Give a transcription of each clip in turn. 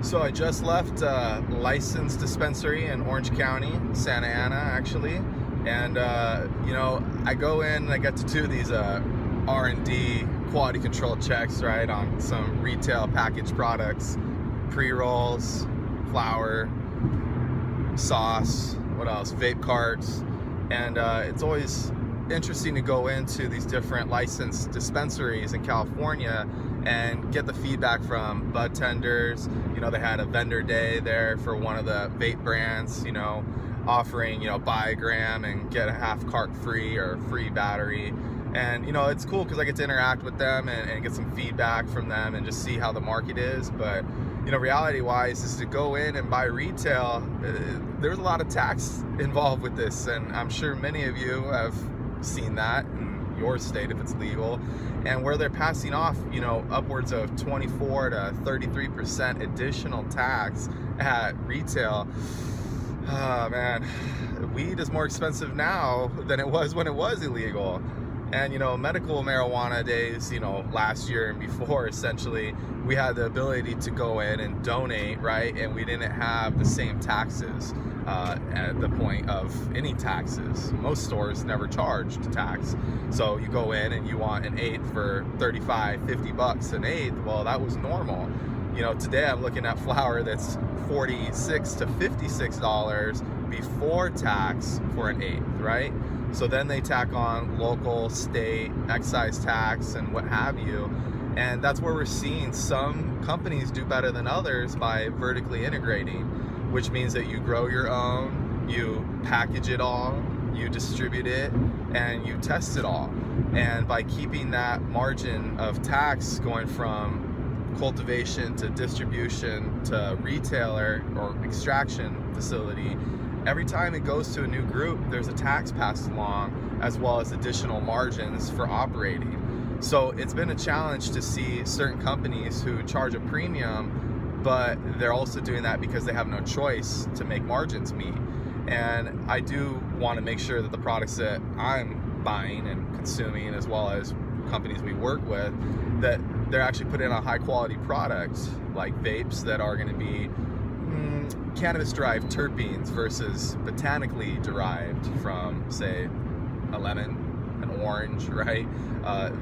So I just left a licensed dispensary in Orange County, Santa Ana actually, and you know, I go in and I get to do these R&D quality control checks, right, on some retail packaged products, pre-rolls, flour, sauce, what else, vape carts, and it's always interesting to go into these different licensed dispensaries in California and get the feedback from bud tenders. You know, they had a vendor day there for one of the vape brands, you know, offering, you know, buy a gram and get a half cart free or free battery. And, you know, it's cool because I get to interact with them and get some feedback from them and just see how the market is. But, you know, reality wise is to go in and buy retail, there's a lot of tax involved with this. And I'm sure many of you have seen that in your state if it's legal, and where they're passing off, you know, upwards of 24 to 33% additional tax at retail. Oh man, weed is more expensive now than it was when it was illegal. And, you know, medical marijuana days, you know, last year and before, essentially, we had the ability to go in and donate, right? And we didn't have the same taxes at the point of any taxes. Most stores never charged tax. So you go in and you want an eighth for 35, 50 bucks an eighth. Well, that was normal. You know, today I'm looking at flour that's $46 to $56 before tax for an eighth, right? So then they tack on local, state, excise tax and what have you. And that's where we're seeing some companies do better than others by vertically integrating, which means that you grow your own, you package it all, you distribute it, and you test it all. And by keeping that margin of tax going from cultivation to distribution to retailer or extraction facility, every time it goes to a new group, there's a tax passed along, as well as additional margins for operating. So it's been a challenge to see certain companies who charge a premium, but they're also doing that because they have no choice to make margins meet. And I do want to make sure that the products that I'm buying and consuming, as well as companies we work with, that they're actually putting a high quality product, like vapes that are going to be cannabis derived terpenes versus botanically derived from, say, a lemon, an orange, right?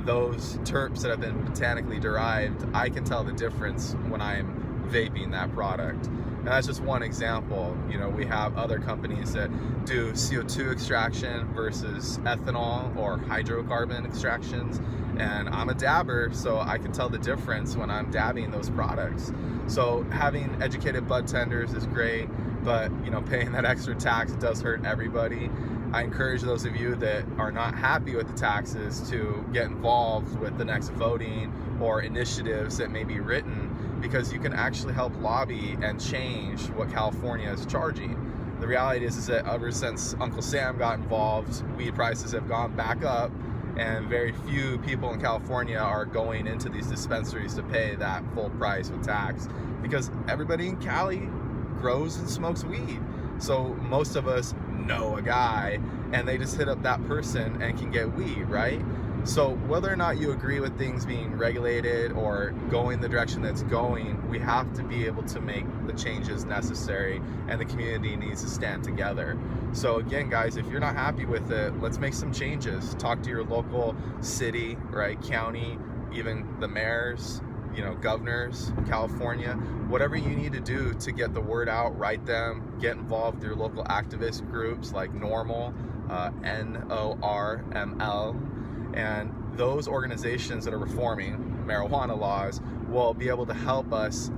Those terps that have been botanically derived, I can tell the difference when I'm vaping that product. And that's just one example. You know, we have other companies that do CO2 extraction versus ethanol or hydrocarbon extractions. And I'm a dabber, so I can tell the difference when I'm dabbing those products. So having educated bud tenders is great, but, you know, paying that extra tax does hurt everybody. I encourage those of you that are not happy with the taxes to get involved with the next voting or initiatives that may be written, because you can actually help lobby and change what California is charging. The reality is that ever since Uncle Sam got involved, weed prices have gone back up, and very few people in California are going into these dispensaries to pay that full price with tax, because everybody in Cali grows and smokes weed. So most of us know a guy and they just hit up that person and can get weed, right? So whether or not you agree with things being regulated or going the direction that's going, we have to be able to make the changes necessary, and the community needs to stand together. So again, guys, if you're not happy with it, let's make some changes. Talk to your local city, right, county, even the mayors, you know, governors, California, whatever you need to do to get the word out, write them, get involved with your local activist groups like NORML, NORML, and those organizations that are reforming marijuana laws will be able to help us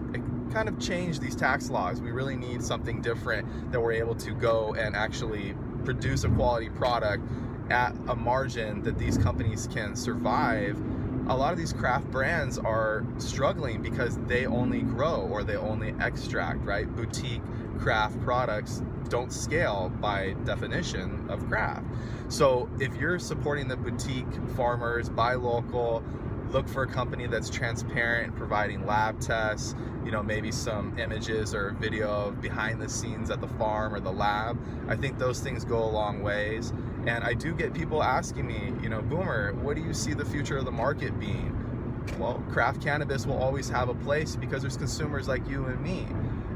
kind of change these tax laws. We really need something different, that we're able to go and actually produce a quality product at a margin that these companies can survive. A lot of these craft brands are struggling because they only grow or they only extract, right? Boutique craft products don't scale by definition of craft. So if you're supporting the boutique farmers, buy local, look for a company that's transparent, providing lab tests, you know, maybe some images or video of behind the scenes at the farm or the lab. I think those things go a long ways. And I do get people asking me, you know, Boomer, what do you see the future of the market being? Well, craft cannabis will always have a place because there's consumers like you and me.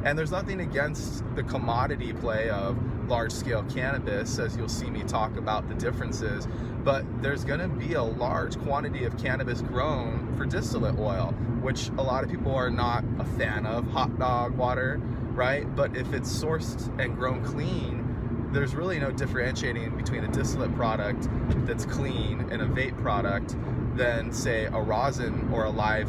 And there's nothing against the commodity play of large-scale cannabis, as you'll see me talk about the differences, but there's gonna be a large quantity of cannabis grown for distillate oil, which a lot of people are not a fan of, hot dog water, right? But if it's sourced and grown clean, there's really no differentiating between a distillate product that's clean and a vape product than, say, a rosin or a live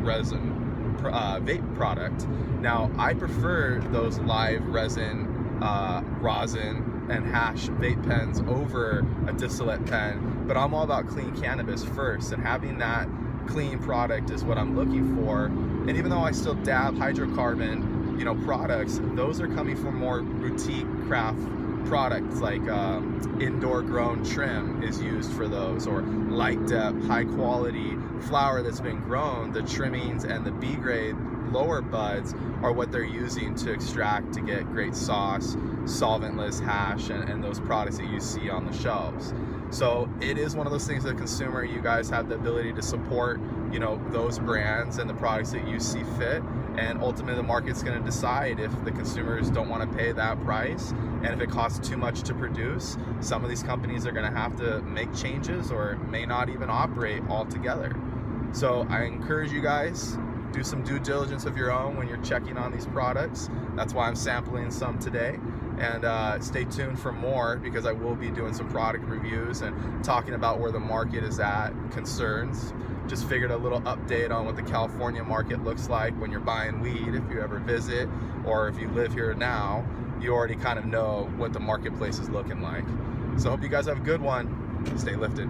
resin vape product. Now, I prefer those live resin, rosin, and hash vape pens over a distillate pen, but I'm all about clean cannabis first, and having that clean product is what I'm looking for. And even though I still dab hydrocarbon, you know, products, those are coming from more boutique craft products, like indoor grown trim is used for those, or light depth, high quality flower that's been grown. The trimmings and the B grade lower buds are what they're using to extract to get great sauce, solventless hash, and those products that you see on the shelves. So it is one of those things, as a consumer, you guys have the ability to support, you know, those brands and the products that you see fit. And ultimately the market's going to decide if the consumers don't want to pay that price, and if it costs too much to produce, some of these companies are going to have to make changes or may not even operate altogether. So I encourage you guys, do some due diligence of your own when you're checking on these products. That's why I'm sampling some today. And stay tuned for more, because I will be doing some product reviews and talking about where the market is at, concerns. Just figured a little update on what the California market looks like when you're buying weed. If you ever visit, or if you live here now, you already kind of know what the marketplace is looking like. So I hope you guys have a good one. Stay lifted.